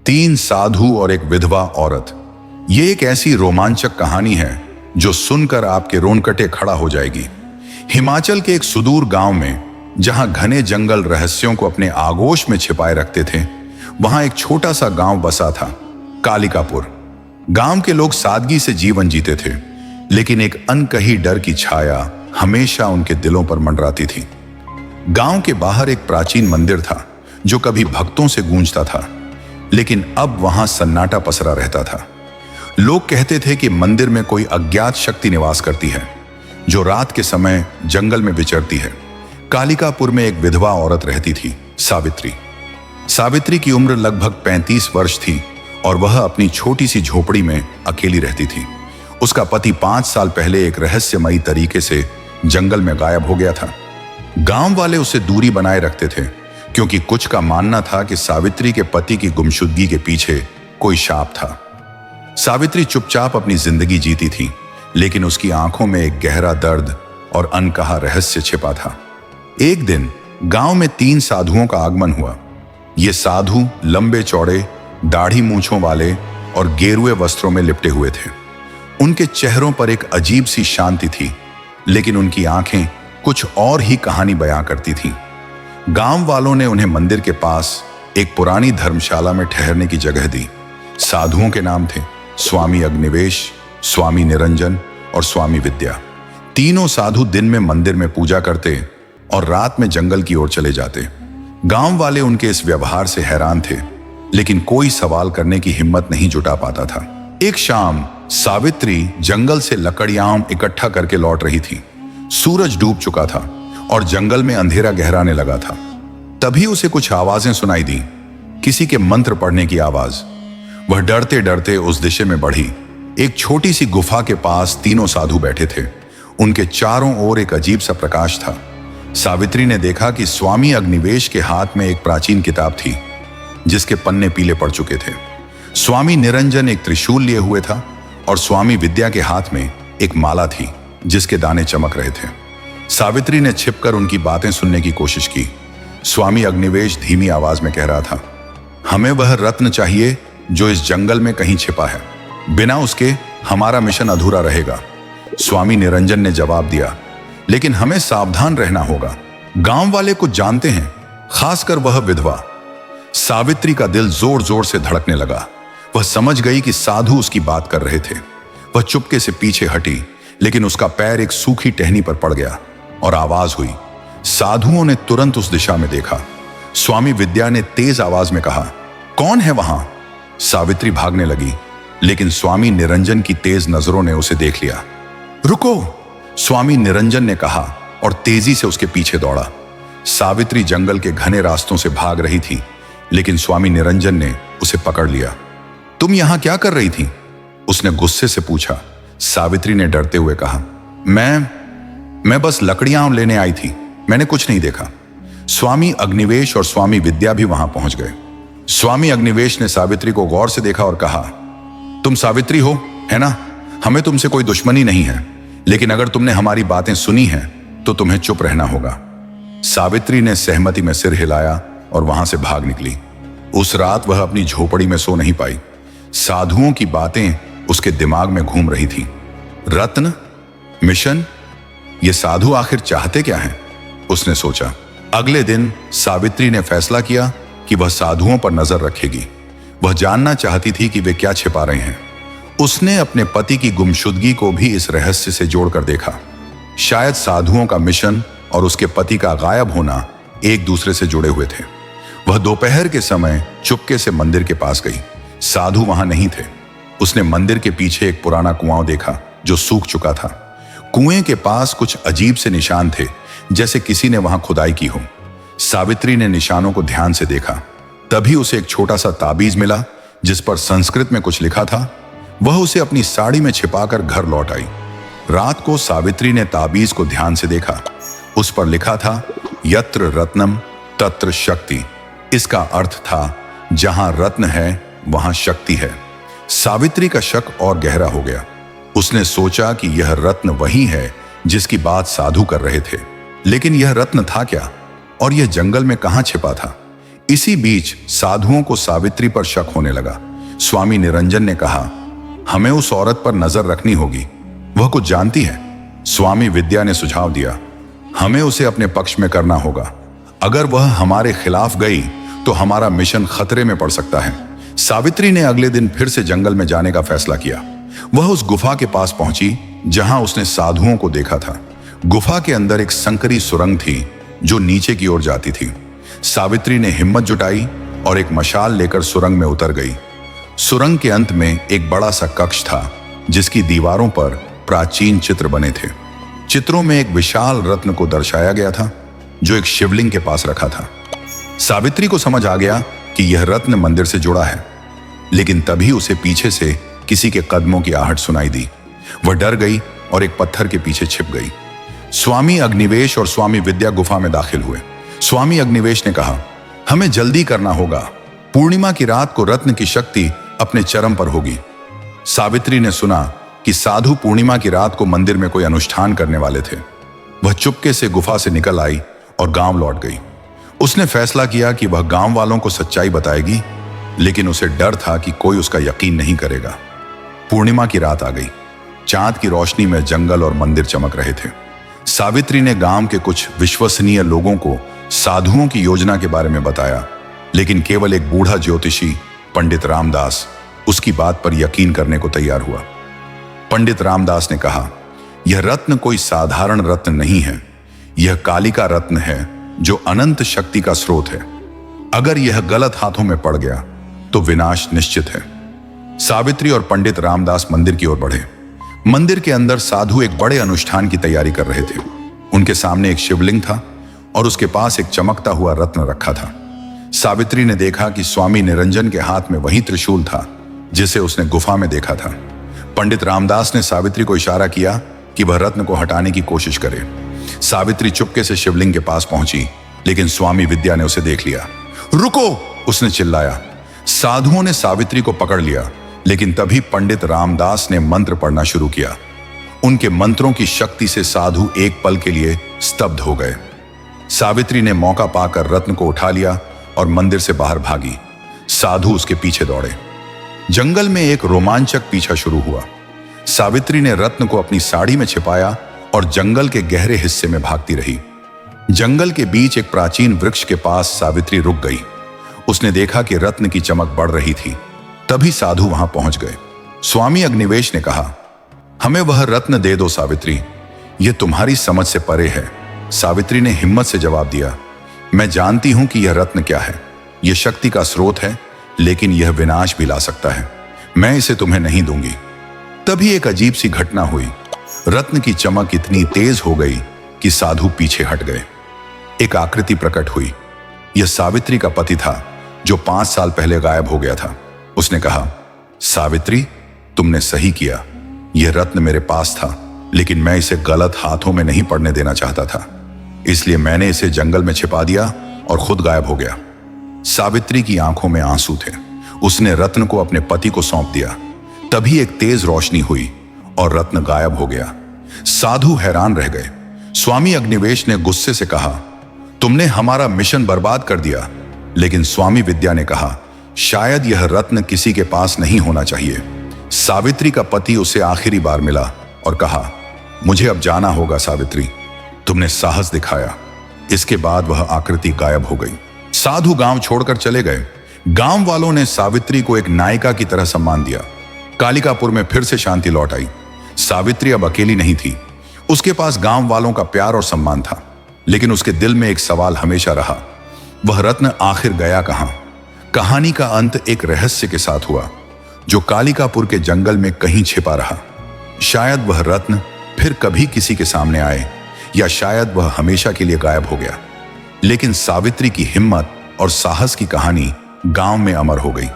तीन साधु और एक विधवा औरत। ये एक ऐसी रोमांचक कहानी है जो सुनकर आपके रोनकटे खड़ा हो जाएगी। हिमाचल के एक सुदूर गांव में, जहां घने जंगल रहस्यों को अपने आगोश में छिपाए रखते थे, वहां एक छोटा सा गांव बसा था, कालिकापुर। गांव के लोग सादगी से जीवन जीते थे, लेकिन एक अनकही डर की छाया हमेशा उनके दिलों पर मंडराती थी। गांव के बाहर एक प्राचीन मंदिर था जो कभी भक्तों से गूंजता था, लेकिन अब वहां सन्नाटा पसरा रहता था। लोग कहते थे कि मंदिर में कोई अज्ञात शक्ति निवास करती है जो रात के समय जंगल में विचरती है। कालिकापुर में एक विधवा औरत रहती थी, सावित्री। सावित्री की उम्र लगभग 35 वर्ष थी और वह अपनी छोटी सी झोपड़ी में अकेली रहती थी। उसका पति 5 साल पहले एक रहस्यमयी तरीके से जंगल में गायब हो गया था। गांव वाले उसे दूरी बनाए रखते थे, क्योंकि कुछ का मानना था कि सावित्री के पति की गुमशुदगी के पीछे कोई शाप था। सावित्री चुपचाप अपनी जिंदगी जीती थी, लेकिन उसकी आंखों में एक गहरा दर्द और अनकहा रहस्य छिपा था। एक दिन गांव में 3 साधुओं का आगमन हुआ। ये साधु लंबे चौड़े, दाढ़ी मूंछों वाले और गेरुए वस्त्रों में लिपटे हुए थे। उनके चेहरों पर एक अजीब सी शांति थी, लेकिन उनकी आंखें कुछ और ही कहानी बयां करती थीं। गांव वालों ने उन्हें मंदिर के पास एक पुरानी धर्मशाला में ठहरने की जगह दी। साधुओं के नाम थे स्वामी अग्निवेश, स्वामी निरंजन और स्वामी विद्या। तीनों साधु दिन में मंदिर में पूजा करते और रात में जंगल की ओर चले जाते। गांव वाले उनके इस व्यवहार से हैरान थे, लेकिन कोई सवाल करने की हिम्मत नहीं जुटा पाता था। एक शाम सावित्री जंगल से लकड़ियां इकट्ठा करके लौट रही थी। सूरज डूब चुका था और जंगल में अंधेरा गहराने लगा था। तभी उसे कुछ आवाजें सुनाई दी, किसी के मंत्र पढ़ने की आवाज। वह डरते डरते उस दिशा में बढ़ी। एक छोटी सी गुफा के पास तीनों साधु बैठे थे। उनके चारों ओर एक अजीब सा प्रकाश था। सावित्री ने देखा कि स्वामी अग्निवेश के हाथ में एक प्राचीन किताब थी, जिसके पन्ने पीले पड़ चुके थे। स्वामी निरंजन एक त्रिशूल लिए हुए था और स्वामी विद्या के हाथ में एक माला थी, जिसके दाने चमक रहे थे। सावित्री ने छिपकर उनकी बातें सुनने की कोशिश की। स्वामी अग्निवेश धीमी आवाज में कह रहा था, हमें वह रत्न चाहिए जो इस जंगल में कहीं छिपा है। बिना उसके हमारा मिशन अधूरा रहेगा। स्वामी निरंजन ने जवाब दिया, लेकिन हमें सावधान रहना होगा। गांव वाले कुछ जानते हैं, खासकर वह विधवा। सावित्री का दिल जोर जोर से धड़कने लगा। वह समझ गई कि साधु उसकी बात कर रहे थे। वह चुपके से पीछे हटी, लेकिन उसका पैर एक सूखी टहनी पर पड़ गया और आवाज हुई। साधुओं ने तुरंत उस दिशा में देखा। स्वामी विद्या ने तेज आवाज में कहा, कौन है वहां? सावित्री भागने लगी, लेकिन स्वामी निरंजन की तेज नजरों ने उसे देख लिया। रुको, स्वामी निरंजन ने कहा और तेजी से उसके पीछे दौड़ा। सावित्री जंगल के घने रास्तों से भाग रही थी, लेकिन स्वामी निरंजन ने उसे पकड़ लिया। तुम यहां क्या कर रही थी? उसने गुस्से से पूछा। सावित्री ने डरते हुए कहा, मैं बस लकड़ियां लेने आई थी, मैंने कुछ नहीं देखा। स्वामी अग्निवेश और स्वामी विद्या भी वहां पहुंच गए। स्वामी अग्निवेश ने सावित्री को गौर से देखा और कहा, तुम सावित्री हो, है ना? हमें तुमसे कोई दुश्मनी नहीं है, लेकिन अगर तुमने हमारी बातें सुनी हैं तो तुम्हें चुप रहना होगा। सावित्री ने सहमति में सिर हिलाया और वहां से भाग निकली। उस रात वह अपनी झोपड़ी में सो नहीं पाई। साधुओं की बातें उसके दिमाग में घूम रही थी। रत्न, मिशन, ये साधु आखिर चाहते क्या हैं? उसने सोचा। अगले दिन सावित्री ने फैसला किया कि वह साधुओं पर नजर रखेगी। वह जानना चाहती थी कि वे क्या छिपा रहे हैं। उसने अपने पति की गुमशुदगी को भी इस रहस्य से जोड़कर देखा। शायद साधुओं का मिशन और उसके पति का गायब होना एक दूसरे से जुड़े हुए थे। वह दोपहर के समय चुपके से मंदिर के पास गई। साधु वहां नहीं थे। उसने मंदिर के पीछे एक पुराना कुआं देखा जो सूख चुका था। कुएं के पास कुछ अजीब से निशान थे, जैसे किसी ने वहां खुदाई की हो। सावित्री ने निशानों को ध्यान से देखा। तभी उसे एक छोटा सा ताबीज मिला, जिस पर संस्कृत में कुछ लिखा था। वह उसे अपनी साड़ी में छिपाकर घर लौट आई। रात को सावित्री ने ताबीज को ध्यान से देखा। उस पर लिखा था, यत्र रत्नम तत्र शक्ति। इसका अर्थ था, जहां रत्न है वहां शक्ति है। सावित्री का शक और गहरा हो गया। उसने सोचा कि यह रत्न वही है जिसकी बात साधु कर रहे थे, लेकिन यह रत्न था क्या और यह जंगल में कहां छिपा था? इसी बीच साधुओं को सावित्री पर शक होने लगा। स्वामी निरंजन ने कहा, हमें उस औरत पर नजर रखनी होगी, वह कुछ जानती है। स्वामी विद्या ने सुझाव दिया, हमें उसे अपने पक्ष में करना होगा। अगर वह हमारे खिलाफ गई तो हमारा मिशन खतरे में पड़ सकता है। सावित्री ने अगले दिन फिर से जंगल में जाने का फैसला किया। वह उस गुफा के पास पहुंची जहां उसने साधुओं को देखा था। गुफा के अंदर एक संकरी सुरंग थी जो नीचे की ओर जाती थी। सावित्री ने हिम्मत जुटाई और एक मशाल लेकर सुरंग में उतर गई। सुरंग के अंत में एक बड़ा सा कक्ष था जिसकी दीवारों पर प्राचीन चित्र बने थे। चित्रों में एक विशाल रत्न को दर्शाया गया था जो एक शिवलिंग के पास रखा था। सावित्री को समझ आ गया कि यह रत्न मंदिर से जुड़ा है, लेकिन तभी उसे पीछे से किसी के कदमों की आहट सुनाई दी। वह डर गई और एक पत्थर के पीछे छिप गई। स्वामी अग्निवेश और स्वामी विद्या गुफा में दाखिल हुए। स्वामी अग्निवेश ने कहा, हमें जल्दी करना होगा, पूर्णिमा की रात को रत्न की शक्ति अपने चरम पर होगी। सावित्री ने सुना कि साधु पूर्णिमा की रात को मंदिर में कोई अनुष्ठान करने वाले थे। वह चुपके से गुफा से निकल आई और गांव लौट गई। उसने फैसला किया कि वह गांव वालों को सच्चाई बताएगी, लेकिन उसे डर था कि कोई उसका यकीन नहीं करेगा। पूर्णिमा की रात आ गई। चांद की रोशनी में जंगल और मंदिर चमक रहे थे। सावित्री ने गांव के कुछ विश्वसनीय लोगों को साधुओं की योजना के बारे में बताया, लेकिन केवल एक बूढ़ा ज्योतिषी पंडित रामदास उसकी बात पर यकीन करने को तैयार हुआ। पंडित रामदास ने कहा, यह रत्न कोई साधारण रत्न नहीं है, यह कालिका रत्न है जो अनंत शक्ति का स्रोत है। अगर यह गलत हाथों में पड़ गया तो विनाश निश्चित है। सावित्री और पंडित रामदास मंदिर की ओर बढ़े। मंदिर के अंदर साधु एक बड़े अनुष्ठान की तैयारी कर रहे थे। उनके सामने एक शिवलिंग था और उसके पास एक चमकता हुआ रत्न रखा था। सावित्री ने देखा कि स्वामी निरंजन के हाथ में वही त्रिशूल था जिसे उसने गुफा में देखा था। पंडित रामदास ने सावित्री को इशारा किया कि वह रत्न को हटाने की कोशिश करे। सावित्री चुपके से शिवलिंग के पास पहुंची, लेकिन स्वामी विद्या ने उसे देख लिया। रुको, उसने चिल्लाया। साधुओं ने सावित्री को पकड़ लिया, लेकिन तभी पंडित रामदास ने मंत्र पढ़ना शुरू किया। उनके मंत्रों की शक्ति से साधु एक पल के लिए स्तब्ध हो गए। सावित्री ने मौका पाकर रत्न को उठा लिया और मंदिर से बाहर भागी। साधु उसके पीछे दौड़े। जंगल में एक रोमांचक पीछा शुरू हुआ। सावित्री ने रत्न को अपनी साड़ी में छिपाया और जंगल के गहरे हिस्से में भागती रही। जंगल के बीच एक प्राचीन वृक्ष के पास सावित्री रुक गई। उसने देखा कि रत्न की चमक बढ़ रही थी। तभी साधु वहां पहुंच गए। स्वामी अग्निवेश ने कहा, हमें वह रत्न दे दो सावित्री, यह तुम्हारी समझ से परे है। सावित्री ने हिम्मत से जवाब दिया, मैं जानती हूं कि यह रत्न क्या है। यह शक्ति का स्रोत है, लेकिन यह विनाश भी ला सकता है। मैं इसे तुम्हें नहीं दूंगी। तभी एक अजीब सी घटना हुई। रत्न की चमक इतनी तेज हो गई कि साधु पीछे हट गए। एक आकृति प्रकट हुई। यह सावित्री का पति था जो 5 साल पहले गायब हो गया था। उसने कहा, सावित्री, तुमने सही किया। यह रत्न मेरे पास था, लेकिन मैं इसे गलत हाथों में नहीं पड़ने देना चाहता था, इसलिए मैंने इसे जंगल में छिपा दिया और खुद गायब हो गया। सावित्री की आंखों में आंसू थे। उसने रत्न को अपने पति को सौंप दिया। तभी एक तेज रोशनी हुई और रत्न गायब हो गया। साधु हैरान रह गए। स्वामी अग्निवेश ने गुस्से से कहा, तुमने हमारा मिशन बर्बाद कर दिया। लेकिन स्वामी विद्या ने कहा, शायद यह रत्न किसी के पास नहीं होना चाहिए। सावित्री का पति उसे आखिरी बार मिला और कहा, मुझे अब जाना होगा सावित्री, तुमने साहस दिखाया। इसके बाद वह आकृति गायब हो गई। साधु गांव छोड़कर चले गए। गांव वालों ने सावित्री को एक नायिका की तरह सम्मान दिया। कालिकापुर में फिर से शांति लौट आई। सावित्री अब अकेली नहीं थी। उसके पास गांव वालों का प्यार और सम्मान था, लेकिन उसके दिल में एक सवाल हमेशा रहा, वह रत्न आखिर गया कहां? कहानी का अंत एक रहस्य के साथ हुआ जो कालिकापुर के जंगल में कहीं छिपा रहा। शायद वह रत्न फिर कभी किसी के सामने आए, या शायद वह हमेशा के लिए गायब हो गया। लेकिन सावित्री की हिम्मत और साहस की कहानी गांव में अमर हो गई।